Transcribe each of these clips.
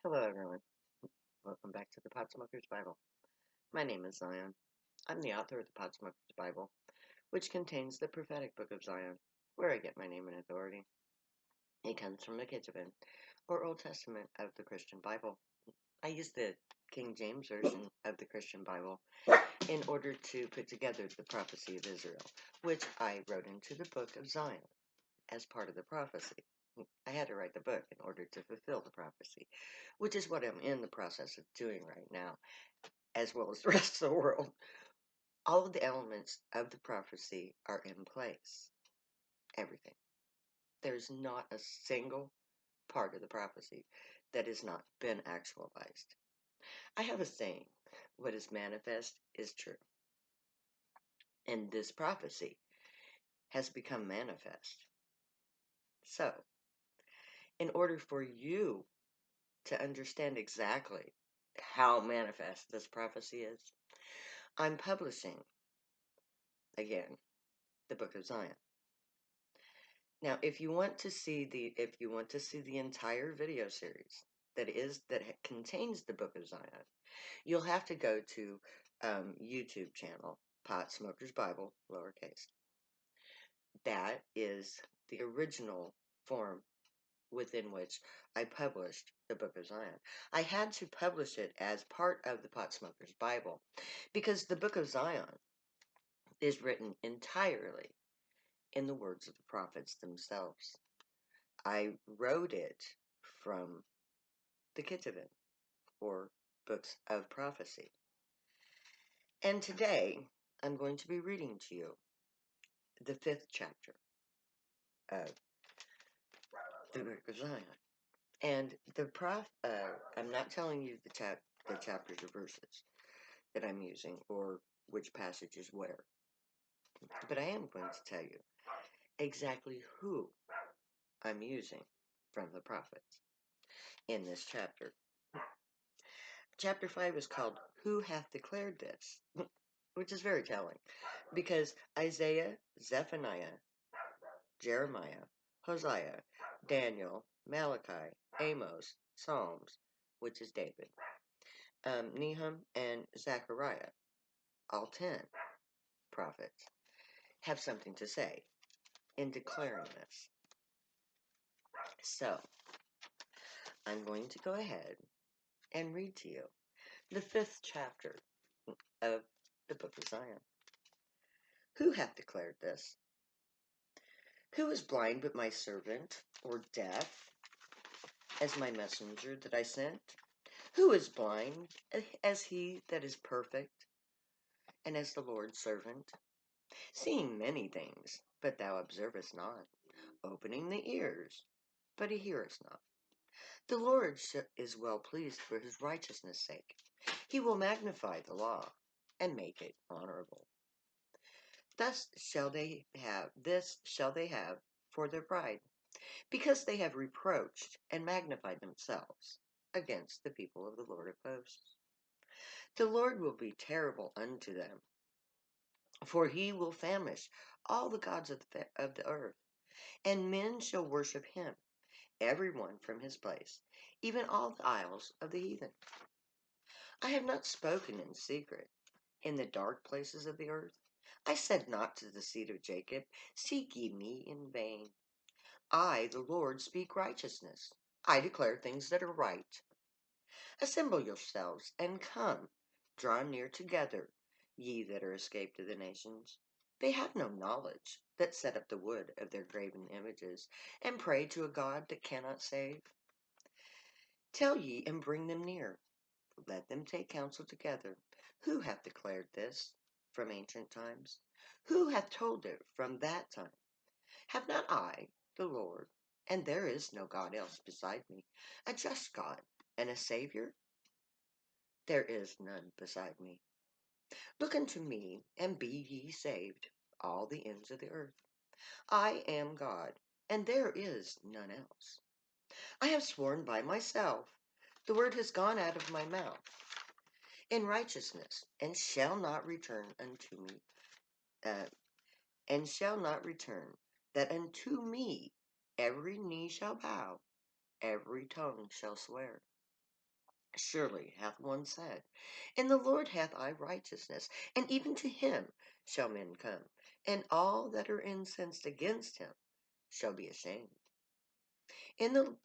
Hello, everyone. Welcome back to the Potsmoker's Bible. My name is Zion. I'm the author of the Potsmoker's Bible, which contains the prophetic book of Zion, where I get my name and authority. It comes from the Ketuvim, or Old Testament of the Christian Bible. I use the King James Version of the Christian Bible in order to put together the prophecy of Israel, which I wrote into the book of Zion as part of the prophecy. I had to write the book in order to fulfill the prophecy, which is what I'm in the process of doing right now, as well as the rest of the world. All of the elements of the prophecy are in place. Everything. There's not a single part of the prophecy that has not been actualized. I have a saying, what is manifest is true. And this prophecy has become manifest. So, in order for you to understand exactly how manifest this prophecy is, I'm publishing, again, the Book of Zion. Now, if you want to see the entire video series that contains the Book of Zion, you'll have to go to YouTube channel Pot Smokers Bible lowercase. That is the original form within which I published the Book of Zion. I had to publish it as part of the Pot Smokers Bible because the Book of Zion is written entirely in the words of the prophets themselves. I wrote it from the Ketuvim, or books of prophecy. And today, I'm going to be reading to you the 5th chapter of the Book of Zion. And I'm not telling you the chapters or verses that I'm using, or which passage is where. But I am going to tell you exactly who I'm using from the prophets in this chapter. Chapter 5 is called Who Hath Declared This? Which is very telling, because Isaiah, Zephaniah, Jeremiah, Hosea, Daniel, Malachi, Amos, Psalms, which is David, Nahum, and Zechariah, all 10 prophets, have something to say in declaring this. So, I'm going to go ahead and read to you the 5th chapter of the Book of Zion. Who hath declared this? Who is blind but my servant, or deaf as my messenger that I sent? Who is blind as he that is perfect, and as the Lord's servant? Seeing many things, but thou observest not, opening the ears, but he heareth not. The Lord is well pleased for his righteousness' sake. He will magnify the law, and make it honorable. This shall they have for their pride, because they have reproached and magnified themselves against the people of the Lord of hosts. The Lord will be terrible unto them, for he will famish all the gods of the earth, and men shall worship him, every one from his place, even all the isles of the heathen. I have not spoken in secret, in the dark places of the earth. I said not to the seed of Jacob, Seek ye me in vain. I, the Lord, speak righteousness. I declare things that are right. Assemble yourselves, and come, draw near together, ye that are escaped of the nations. They have no knowledge, that set up the wood of their graven images, and pray to a God that cannot save. Tell ye, and bring them near. Let them take counsel together. Who hath declared this from ancient times? Who hath told it from that time? Have not I, the Lord, and there is no God else beside me, a just God and a Savior? There is none beside me. Look unto me, and be ye saved, all the ends of the earth. I am God, and there is none else. I have sworn by myself, the word has gone out of my mouth, in righteousness, and shall not return unto me, that unto me every knee shall bow, every tongue shall swear. Surely hath one said, in the Lord hath I righteousness, and even to him shall men come, and all that are incensed against him shall be ashamed. In the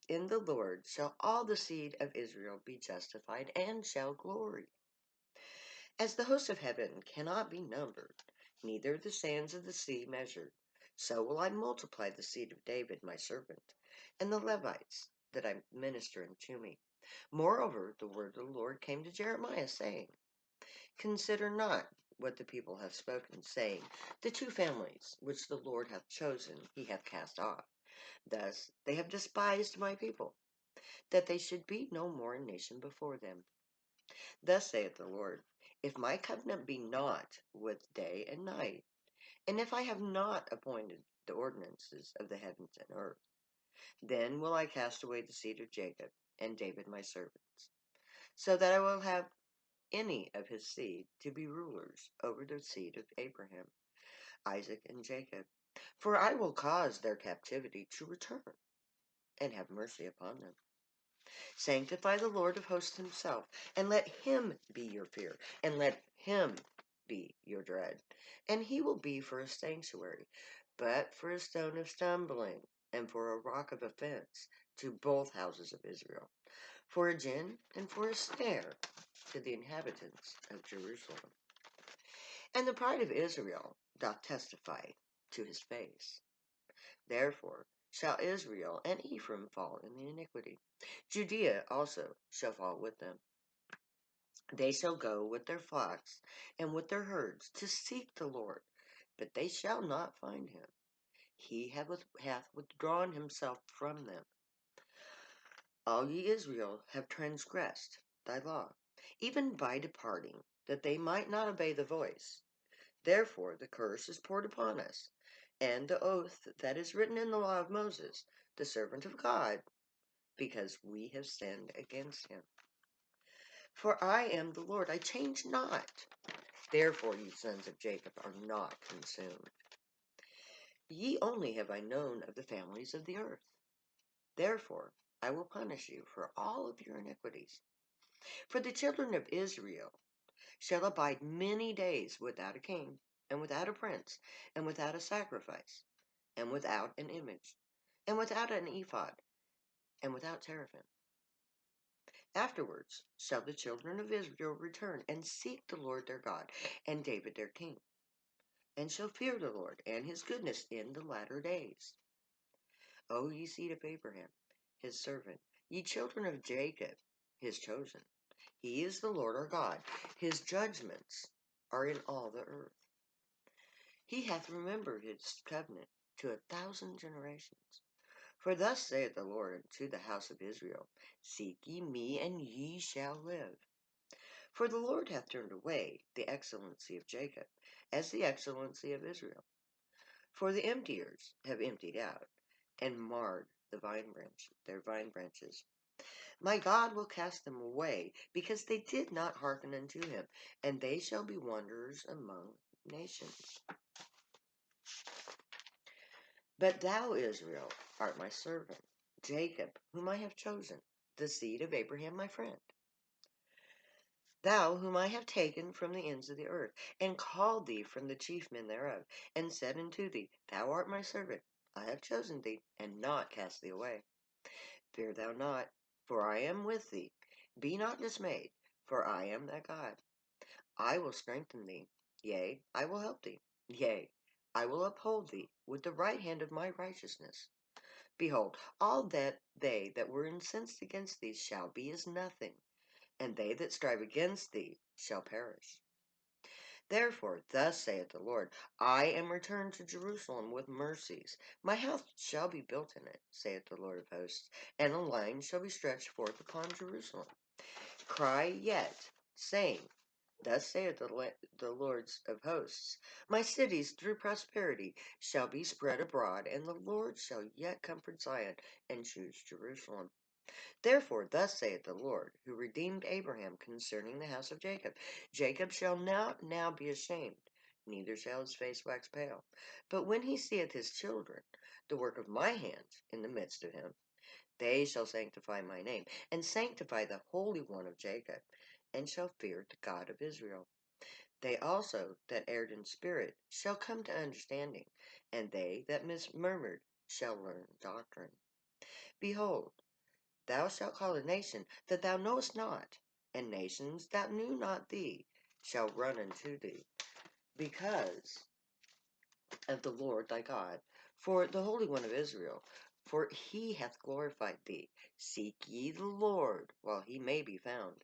in the Lord shall all the seed of Israel be justified, and shall glory. As the hosts of heaven cannot be numbered, neither the sands of the sea measured, so will I multiply the seed of David my servant, and the Levites that I minister unto me. Moreover, the word of the Lord came to Jeremiah, saying, Consider not what the people have spoken, saying, The two families which the Lord hath chosen he hath cast off. Thus they have despised my people, that they should be no more a nation before them. Thus saith the Lord, If my covenant be not with day and night, and if I have not appointed the ordinances of the heavens and earth, then will I cast away the seed of Jacob and David my servants, so that I will have any of his seed to be rulers over the seed of Abraham, Isaac, and Jacob. For I will cause their captivity to return, and have mercy upon them. Sanctify the Lord of hosts himself, and let him be your fear, and let him be your dread. And he will be for a sanctuary, but for a stone of stumbling, and for a rock of offense to both houses of Israel, for a gin and for a snare to the inhabitants of Jerusalem. And the pride of Israel doth testify to his face. Therefore shall Israel and Ephraim fall in the iniquity. Judea also shall fall with them. They shall go with their flocks and with their herds to seek the Lord, but they shall not find him. He hath withdrawn himself from them. All ye Israel have transgressed thy law, even by departing, that they might not obey the voice. Therefore the curse is poured upon us, and the oath that is written in the law of Moses, the servant of God, because we have sinned against him. For I am the Lord, I change not. Therefore ye sons of Jacob are not consumed. Ye only have I known of the families of the earth. Therefore I will punish you for all of your iniquities. For the children of Israel shall abide many days without a king, and without a prince, and without a sacrifice, and without an image, and without an ephod, and without teraphim. Afterwards shall the children of Israel return and seek the Lord their God, and David their king, and shall fear the Lord and his goodness in the latter days. O ye seed of Abraham, his servant, ye children of Jacob, his chosen. He is the Lord our God. His judgments are in all the earth. He hath remembered his covenant to 1,000 generations. For thus saith the Lord unto the house of Israel, Seek ye me, and ye shall live. For the Lord hath turned away the excellency of Jacob, as the excellency of Israel. For the emptiers have emptied out, and marred their vine branches. My God will cast them away, because they did not hearken unto him, and they shall be wanderers among nations. But thou, Israel, art my servant, Jacob, whom I have chosen, the seed of Abraham my friend. Thou, whom I have taken from the ends of the earth, and called thee from the chief men thereof, and said unto thee, Thou art my servant, I have chosen thee, and not cast thee away. Fear thou not, for I am with thee. Be not dismayed, for I am thy God. I will strengthen thee, yea, I will help thee, yea, I will uphold thee with the right hand of my righteousness. Behold, all that they that were incensed against thee shall be as nothing, and they that strive against thee shall perish. Therefore, thus saith the Lord, I am returned to Jerusalem with mercies. My house shall be built in it, saith the Lord of hosts, and a line shall be stretched forth upon Jerusalem. Cry yet, saying, Thus saith the Lord of hosts, My cities through prosperity shall be spread abroad, and the Lord shall yet comfort Zion, and choose Jerusalem. Therefore, thus saith the Lord, who redeemed Abraham concerning the house of Jacob, Jacob shall not now be ashamed, neither shall his face wax pale. But when he seeth his children, the work of my hands, in the midst of him, They shall sanctify my name, and sanctify the Holy One of Jacob, and shall fear the God of Israel. They also that erred in spirit shall come to understanding, and they that murmured shall learn doctrine. Behold, thou shalt call a nation that thou knowest not, and nations that knew not thee shall run unto thee, because of the Lord thy God, for the Holy One of Israel, for he hath glorified thee. Seek ye the Lord while he may be found.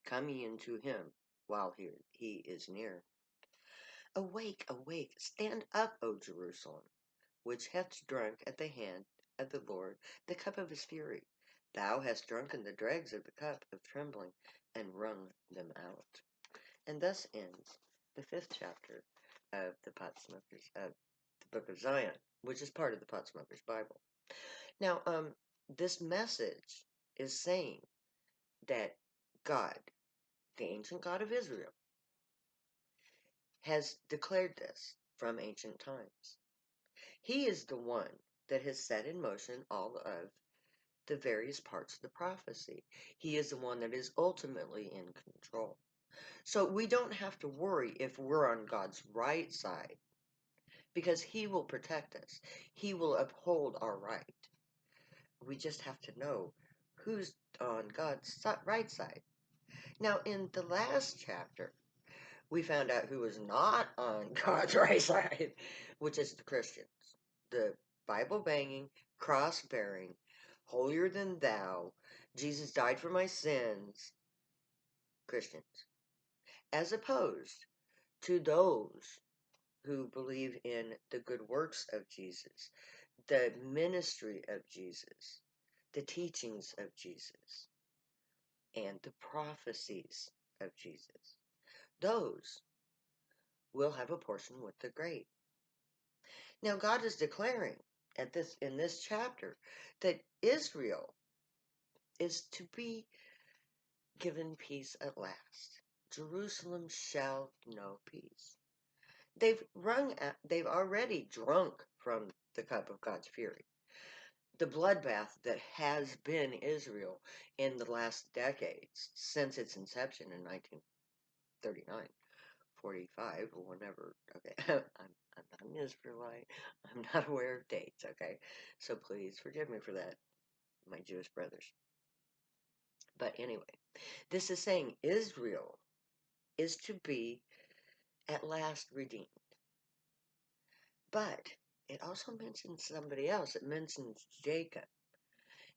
Come ye unto him while he is near. Awake, awake, stand up, O Jerusalem, which hast drunk at the hand of the Lord the cup of his fury. Thou hast drunken the dregs of the cup of trembling, and wrung them out. And thus ends the 5th chapter of the Potsmokers of the Book of Zion, which is part of the Potsmokers Bible. Now, this message is saying that God, the ancient God of Israel, has declared this from ancient times. He is the one that has set in motion all of the various parts of the prophecy. He is the one that is ultimately in control. So we don't have to worry if we're on God's right side, because he will protect us. He will uphold our right. We just have to know who's on God's right side. Now, in the last chapter, we found out who was not on God's right side, which is the Christians. The Bible-banging, cross-bearing, holier than thou, Jesus died for my sins, Christians. As opposed to those who believe in the good works of Jesus, the ministry of Jesus, the teachings of Jesus, and the prophecies of Jesus. Those will have a portion with the great. Now God is declaring in this chapter that Israel is to be given peace at last. Jerusalem shall know peace. They've already drunk from the cup of God's fury. The bloodbath that has been Israel in the last decades, since its inception in 1939, 45, or whenever. Okay, I'm not an Israelite. I'm not aware of dates, okay? So please forgive me for that, my Jewish brothers. But anyway, this is saying Israel is to be at last redeemed. But it also mentions somebody else. It mentions Jacob.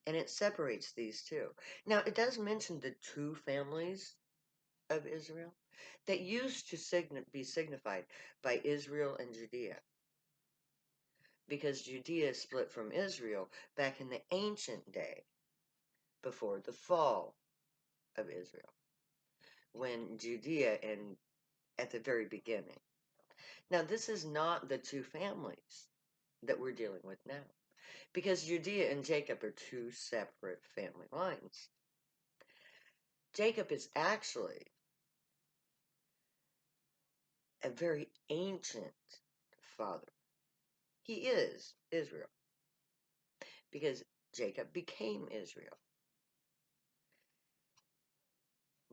And it separates these two. Now, it does mention the two families of Israel that used to be signified by Israel and Judea. Because Judea split from Israel back in the ancient day, before the fall of Israel, when Judea and at the very beginning. Now, this is not the two families that we're dealing with now, because Judea and Jacob are two separate family lines. Jacob is actually a very ancient father. He is Israel, because Jacob became Israel.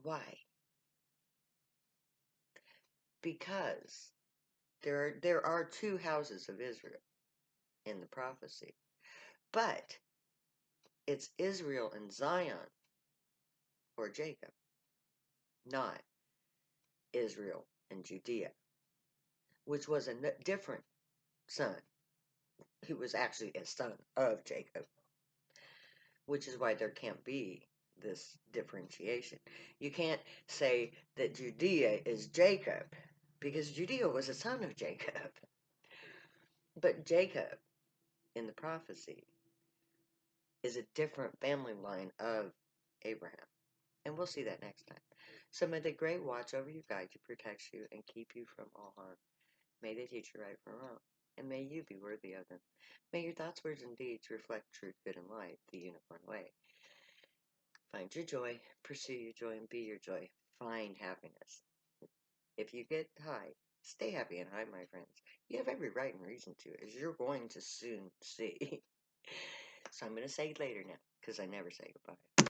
Why? Because there are two houses of Israel in the prophecy, but it's Israel and Zion, or Jacob, not Israel and Judea, which was a different son. He was actually a son of Jacob, which is why there can't be this differentiation. You can't say that Judea is Jacob, because Judea was a son of Jacob. But Jacob, in the prophecy, is a different family line of Abraham. And we'll see that next time. So may the great watch over you, guide you, protect you, and keep you from all harm. May they teach you right from wrong, and may you be worthy of them. May your thoughts, words, and deeds reflect truth, good, and light, the unicorn way. Find your joy, pursue your joy, and be your joy. Find happiness. If you get high, stay happy and high, my friends. You have every right and reason to, as you're going to soon see. So I'm going to say later now, because I never say goodbye.